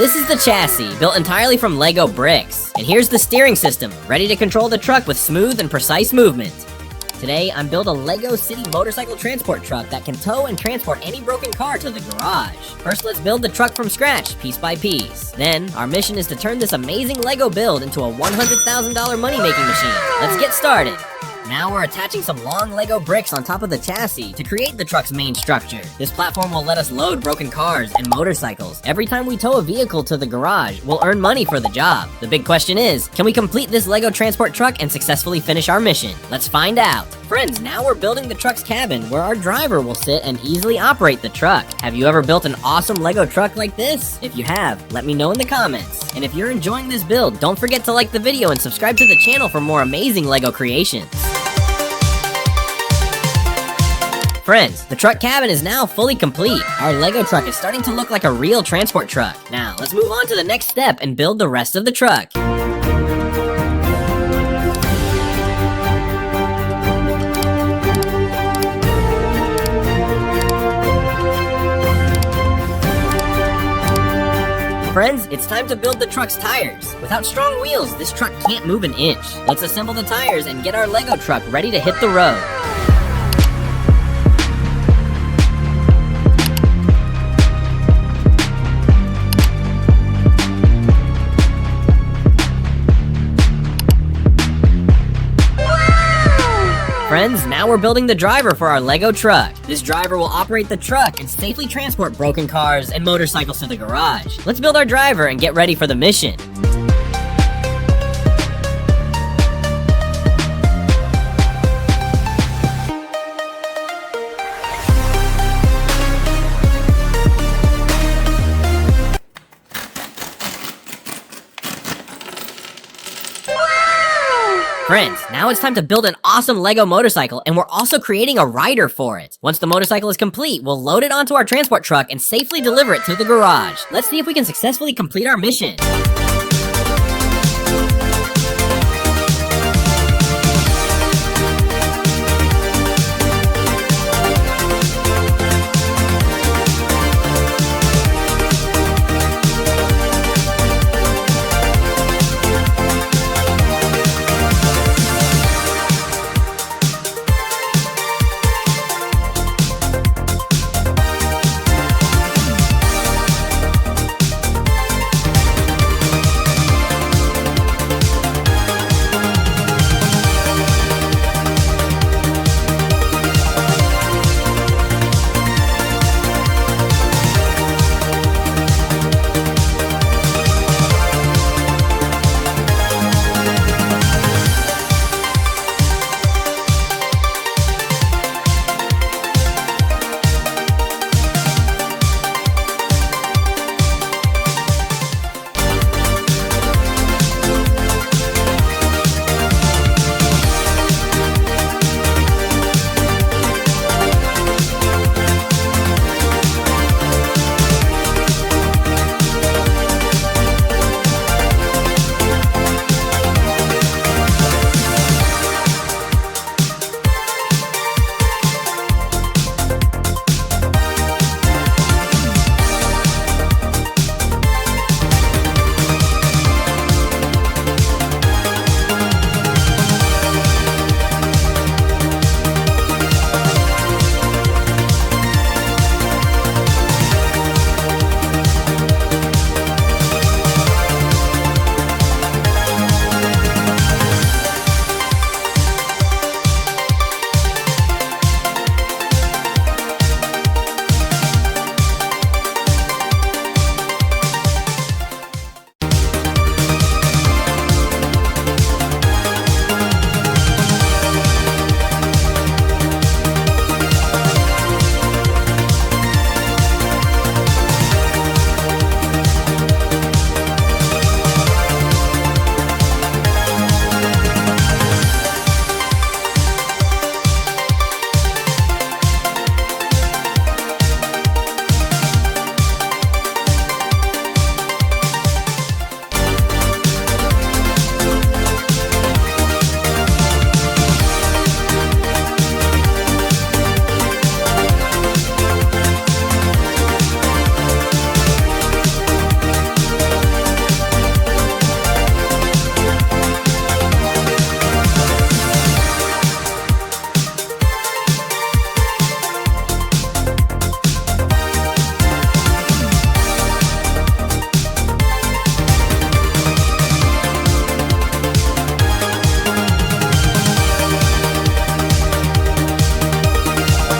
This is the chassis, built entirely from Lego bricks. And here's the steering system, ready to control the truck with smooth and precise movement. Today, I'm building a Lego City motorcycle transport truck that can tow and transport any broken car to the garage. First, let's build the truck from scratch, piece by piece. Then, our mission is to turn this amazing Lego build into a $100,000 money-making machine. Let's get started. Now we're attaching some long Lego bricks on top of the chassis to create the truck's main structure. This platform will let us load broken cars and motorcycles. Every time we tow a vehicle to the garage, we'll earn money for the job. The big question is, can we complete this Lego transport truck and successfully finish our mission? Let's find out. Friends, now we're building the truck's cabin where our driver will sit and easily operate the truck. Have you ever built an awesome Lego truck like this? If you have, let me know in the comments. And if you're enjoying this build, don't forget to like the video and subscribe to the channel for more amazing Lego creations. Friends, the truck cabin is now fully complete. Our Lego truck is starting to look like a real transport truck. Now, let's move on to the next step and build the rest of the truck. Friends, it's time to build the truck's tires. Without strong wheels, this truck can't move an inch. Let's assemble the tires and get our Lego truck ready to hit the road. Friends, now we're building the driver for our Lego truck. This driver will operate the truck and safely transport broken cars and motorcycles to the garage. Let's build our driver and get ready for the mission. Friends, now it's time to build an awesome Lego motorcycle, and we're also creating a rider for it. Once the motorcycle is complete, we'll load it onto our transport truck and safely deliver it to the garage. Let's see if we can successfully complete our mission.